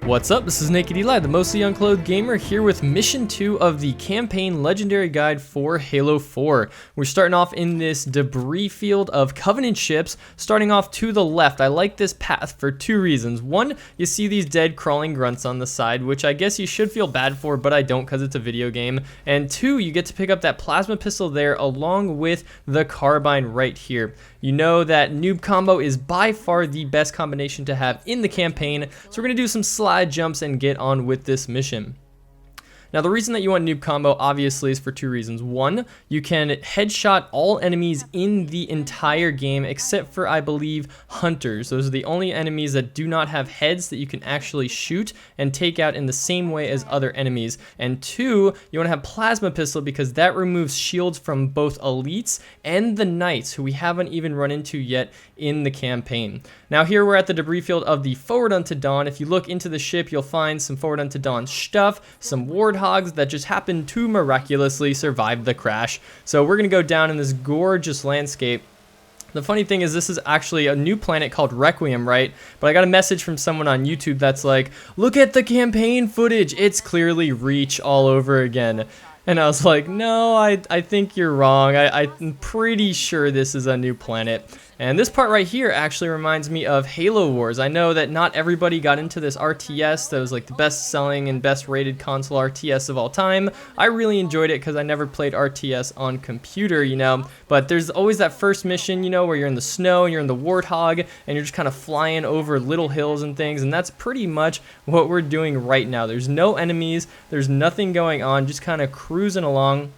What's up, this is Nak3d Eli, the mostly unclothed gamer, here with mission 2 of the campaign legendary guide for Halo 4. We're starting off in this debris field of Covenant ships, starting off to the left. I like this path for two reasons. One, you see these dead crawling grunts on the side, which I guess you should feel bad for, but I don't because it's a video game. And two, you get to pick up that plasma pistol there along with the carbine right here. You know that noob combo is by far the best combination to have in the campaign, so we're going to do some slide jumps and get on with this mission. Now, the reason that you want noob combo obviously is for two reasons. One, you can headshot all enemies in the entire game except for, I believe, hunters. Those are the only enemies that do not have heads that you can actually shoot and take out in the same way as other enemies. And two, you want to have plasma pistol because that removes shields from both elites and the knights, who we haven't even run into yet in the campaign. Now here we're at the debris field of the Forward Unto Dawn. If you look into the ship, you'll find some Forward Unto Dawn stuff, some warthogs that just happened to miraculously survive the crash. So we're gonna go down in this gorgeous landscape. The funny thing is this is actually a new planet called Requiem, right? But I got a message from someone on YouTube that's like, look at the campaign footage, it's clearly Reach all over again. And I was like, no, I think you're wrong. I'm pretty sure this is a new planet. And this part right here actually reminds me of Halo Wars. I know that not everybody got into this RTS that was like the best selling and best rated console RTS of all time. I really enjoyed it because I never played RTS on computer, you know. But there's always that first mission, you know, where you're in the snow and you're in the warthog and you're just kind of flying over little hills and things. And that's pretty much what we're doing right now. There's no enemies, there's nothing going on, just kind of cruising along.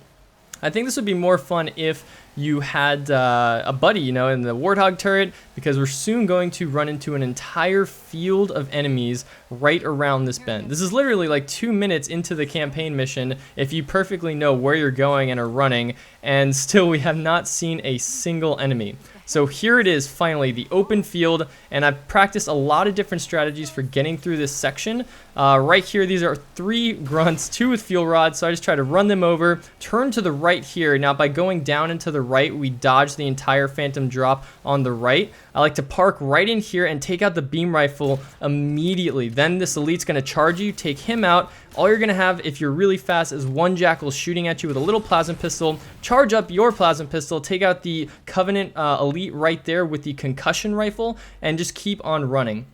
I think this would be more fun if you had a buddy, you know, in the warthog turret, because we're soon going to run into an entire field of enemies right around this bend. This is literally like 2 minutes into the campaign mission if you perfectly know where you're going and are running, and still we have not seen a single enemy. So here it is, finally, the open field, and I've practiced a lot of different strategies for getting through this section. Right here, these are 3 grunts, 2 with fuel rods, so I just try to run them over, turn to the right here. Now, by going down and to the right, we dodge the entire phantom drop on the right. I like to park right in here and take out the beam rifle immediately. Then this elite's going to charge you, take him out. All you're going to have, if you're really fast, is one jackal shooting at you with a little plasma pistol. Charge up your plasma pistol, take out the Covenant elite right there with the concussion rifle, and just keep on running.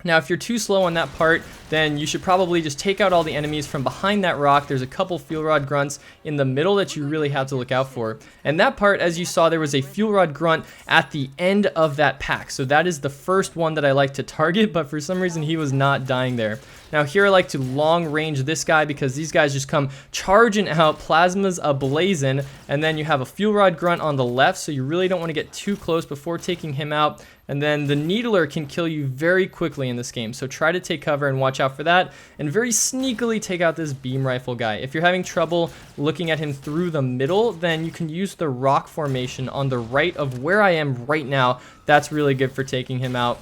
Now, if you're too slow on that part, then you should probably just take out all the enemies from behind that rock. There's a couple fuel rod grunts in the middle that you really have to look out for. And that part, as you saw, there was a fuel rod grunt at the end of that pack. So that is the first one that I like to target, but for some reason he was not dying there. Now here I like to long range this guy because these guys just come charging out, plasmas ablazing, and then you have a fuel rod grunt on the left, so you really don't want to get too close before taking him out. And then the needler can kill you very quickly in this game, so try to take cover and watch out for that, and very sneakily take out this beam rifle guy. If you're having trouble looking at him through the middle, then you can use the rock formation on the right of where I am right now. That's really good for taking him out.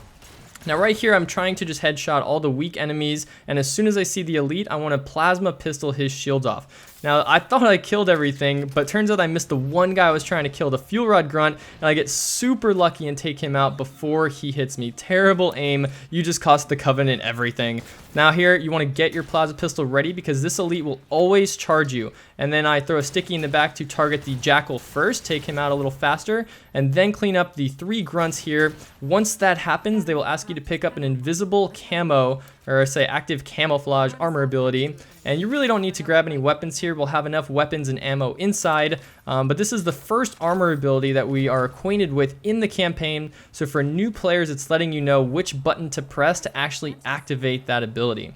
Now right here, I'm trying to just headshot all the weak enemies, and as soon as I see the elite, I want to plasma pistol his shields off. Now, I thought I killed everything, but turns out I missed the one guy I was trying to kill, the fuel rod grunt, and I get super lucky and take him out before he hits me. Terrible aim. You just cost the Covenant everything. Now here, you want to get your plasma pistol ready because this elite will always charge you. And then I throw a sticky in the back to target the jackal first, take him out a little faster, and then clean up the 3 grunts here. Once that happens, they will ask you to pick up an invisible camo, or say active camouflage armor ability, and you really don't need to grab any weapons here. We'll have enough weapons and ammo inside, but this is the first armor ability that we are acquainted with in the campaign, so for new players it's letting you know which button to press to actually activate that ability.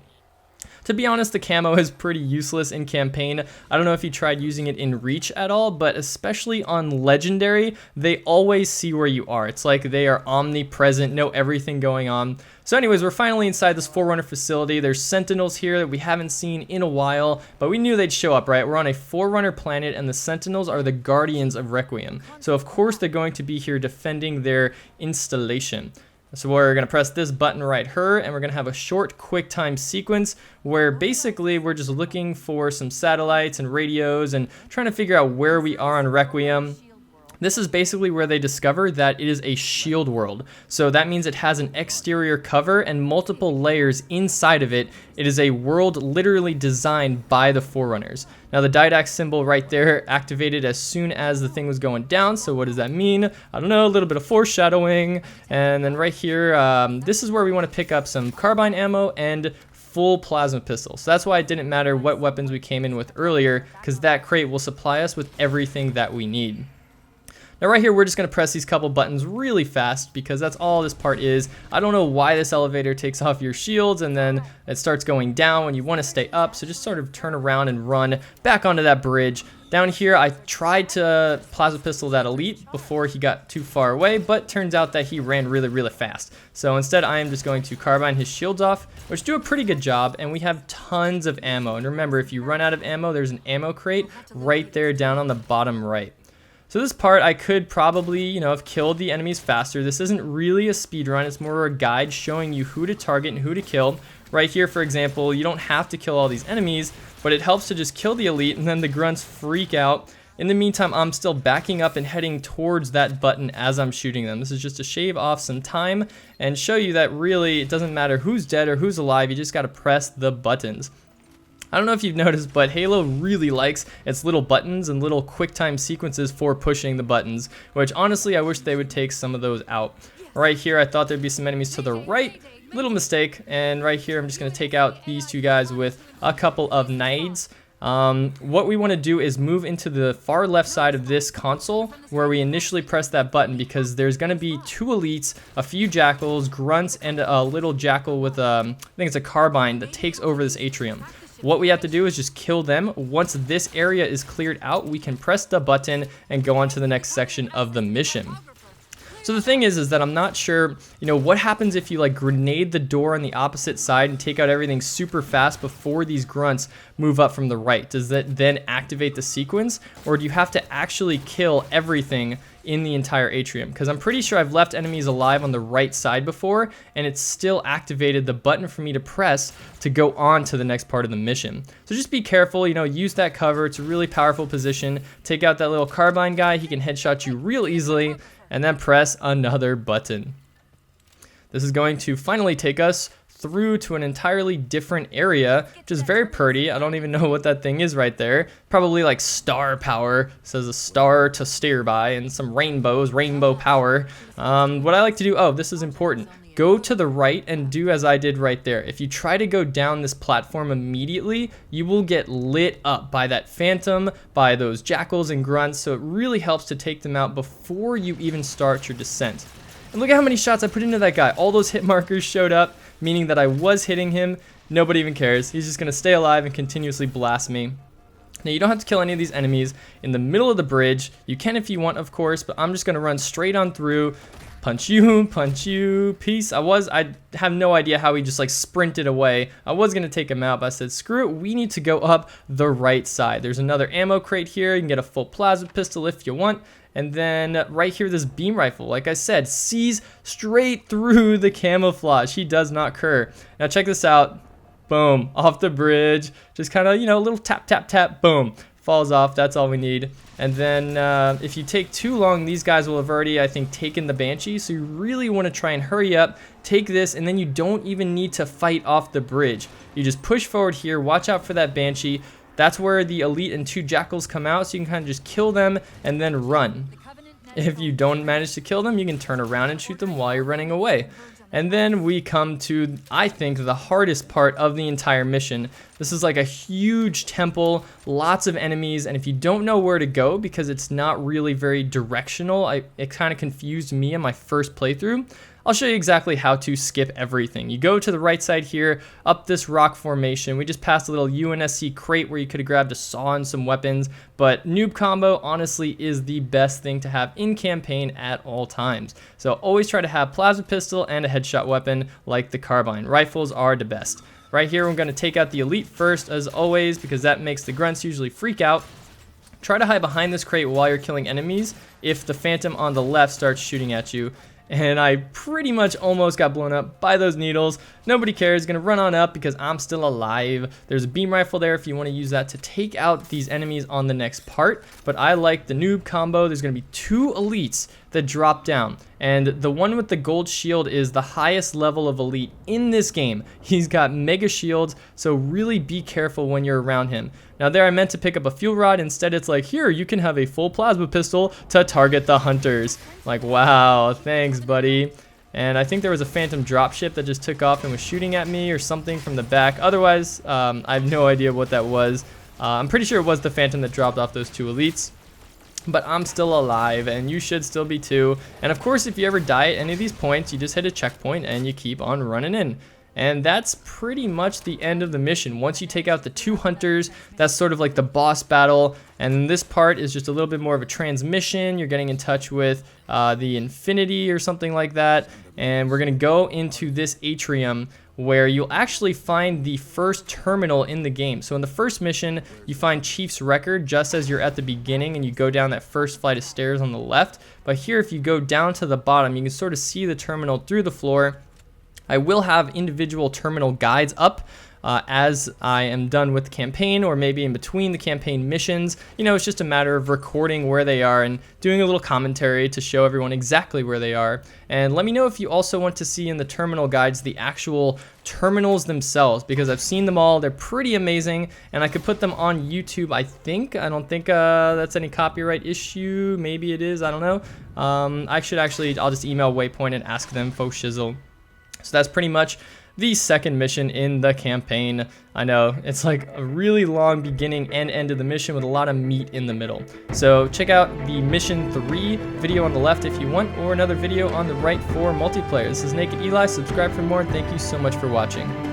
To be honest, the camo is pretty useless in campaign. I don't know if you tried using it in Reach at all, but especially on Legendary, they always see where you are. It's like they are omnipresent, know everything going on. So anyways, we're finally inside this Forerunner facility. There's Sentinels here that we haven't seen in a while, but we knew they'd show up, right? We're on a Forerunner planet, and the Sentinels are the guardians of Requiem. So of course they're going to be here defending their installation. So we're going to press this button right here, and we're going to have a short quick time sequence where basically we're just looking for some satellites and radios and trying to figure out where we are on Requiem. This is basically where they discover that it is a shield world. So that means it has an exterior cover and multiple layers inside of it. It is a world literally designed by the Forerunners. Now the didact symbol right there activated as soon as the thing was going down. So what does that mean? I don't know, a little bit of foreshadowing. And then right here, this is where we want to pick up some carbine ammo and full plasma pistol. So that's why it didn't matter what weapons we came in with earlier, because that crate will supply us with everything that we need. Now right here, we're just going to press these couple buttons really fast because that's all this part is. I don't know why this elevator takes off your shields and then it starts going down when you want to stay up. So just sort of turn around and run back onto that bridge. Down here, I tried to plasma pistol that elite before he got too far away, but turns out that he ran really, really fast. So instead, I am just going to carbine his shields off, which do a pretty good job, and we have tons of ammo. And remember, if you run out of ammo, there's an ammo crate right there down on the bottom right. So this part, I could probably, have killed the enemies faster. This isn't really a speed run. It's more a guide showing you who to target and who to kill. Right here, for example, you don't have to kill all these enemies, but it helps to just kill the elite and then the grunts freak out. In the meantime, I'm still backing up and heading towards that button as I'm shooting them. This is just to shave off some time and show you that really it doesn't matter who's dead or who's alive. You just got to press the buttons. I don't know if you've noticed, but Halo really likes its little buttons and little quick time sequences for pushing the buttons, which honestly, I wish they would take some of those out. Right here, I thought there'd be some enemies to the right. Little mistake. And right here, I'm just going to take out these two guys with a couple of Nak3ds. What we want to do is move into the far left side of this console where we initially press that button, because there's going to be two elites, a few jackals, grunts, and a little jackal with I think it's a carbine that takes over this atrium. What we have to do is just kill them. Once this area is cleared out, we can press the button and go on to the next section of the mission. So the thing is that I'm not sure, what happens if you like grenade the door on the opposite side and take out everything super fast before these grunts move up from the right? Does that then activate the sequence, or do you have to actually kill everything in the entire atrium? Because I'm pretty sure I've left enemies alive on the right side before, and it's still activated the button for me to press to go on to the next part of the mission. So just be careful, use that cover. It's a really powerful position. Take out that little carbine guy. He can headshot you real easily, and then press another button. This is going to finally take us through to an entirely different area, which is very pretty. I don't even know what that thing is right there. Probably like star power. It says a star to steer by, and some rainbows, rainbow power. What I like to do, this is important. Go to the right and do as I did right there. If you try to go down this platform immediately, you will get lit up by that phantom, by those jackals and grunts, so it really helps to take them out before you even start your descent. And look at how many shots I put into that guy. All those hit markers showed up, meaning that I was hitting him. Nobody even cares. He's just going to stay alive and continuously blast me. Now, you don't have to kill any of these enemies in the middle of the bridge. You can if you want, of course, but I'm just going to run straight on through. Punch you, peace. I have no idea how he just like sprinted away. I was going to take him out, but I said, screw it, we need to go up the right side. There's another ammo crate here. You can get a full plasma pistol if you want. And then right here, this beam rifle, like I said, sees straight through the camouflage. He does not cur. Now check this out. Boom, off the bridge. Just kind of, a little tap, tap, tap, boom. Falls off, that's all we need. And then if you take too long, these guys will have already, I think, taken the Banshee. So you really want to try and hurry up, take this, and then you don't even need to fight off the bridge. You just push forward here, watch out for that Banshee. That's where the elite and two jackals come out, so you can kind of just kill them and then run. If you don't manage to kill them, you can turn around and shoot them while you're running away. And then we come to, I think, the hardest part of the entire mission. This is like a huge temple, lots of enemies, and if you don't know where to go, because it's not really very directional, it kind of confused me in my first playthrough, I'll show you exactly how to skip everything. You go to the right side here, up this rock formation. We just passed a little UNSC crate where you could have grabbed a saw and some weapons, but noob combo honestly is the best thing to have in campaign at all times. So always try to have plasma pistol and a headshot weapon like the carbine. Rifles are the best. Right here, we're going to take out the elite first as always, because that makes the grunts usually freak out. Try to hide behind this crate while you're killing enemies if the phantom on the left starts shooting at you. and I pretty much almost got blown up by those needles. Nobody cares, gonna run on up because I'm still alive. There's a beam rifle there if you want to use that to take out these enemies on the next part, but I like the noob combo. There's gonna be 2 elites that drop down, and the one with the gold shield is the highest level of elite in this game. He's got mega shields, so really be careful when you're around him. Now there I meant to pick up a fuel rod, instead it's like, here, you can have a full plasma pistol to target the hunters. Like, wow, thanks buddy. And I think there was a phantom dropship that just took off and was shooting at me or something from the back. Otherwise, I have no idea what that was. I'm pretty sure it was the phantom that dropped off those 2 elites. But I'm still alive, and you should still be too. And of course, if you ever die at any of these points, you just hit a checkpoint and you keep on running in. And that's pretty much the end of the mission. Once you take out the 2 hunters, that's sort of like the boss battle. And this part is just a little bit more of a transmission. You're getting in touch with the Infinity or something like that. And we're going to go into this atrium where you'll actually find the first terminal in the game. So in the first mission, you find Chief's record just as you're at the beginning, and you go down that first flight of stairs on the left. But here, if you go down to the bottom, you can sort of see the terminal through the floor. I will have individual terminal guides up as I am done with the campaign, or maybe in between the campaign missions. You know, it's just a matter of recording where they are and doing a little commentary to show everyone exactly where they are. And let me know if you also want to see in the terminal guides the actual terminals themselves, because I've seen them all. They're pretty amazing, and I could put them on YouTube, I think. I don't think that's any copyright issue. Maybe it is, I don't know. I'll just email Waypoint and ask them, faux shizzle. So that's pretty much the second mission in the campaign. I know, it's like a really long beginning and end of the mission with a lot of meat in the middle. So check out the mission 3 video on the left if you want, or another video on the right for multiplayer. This is Nak3d Eli. Subscribe for more, and thank you so much for watching.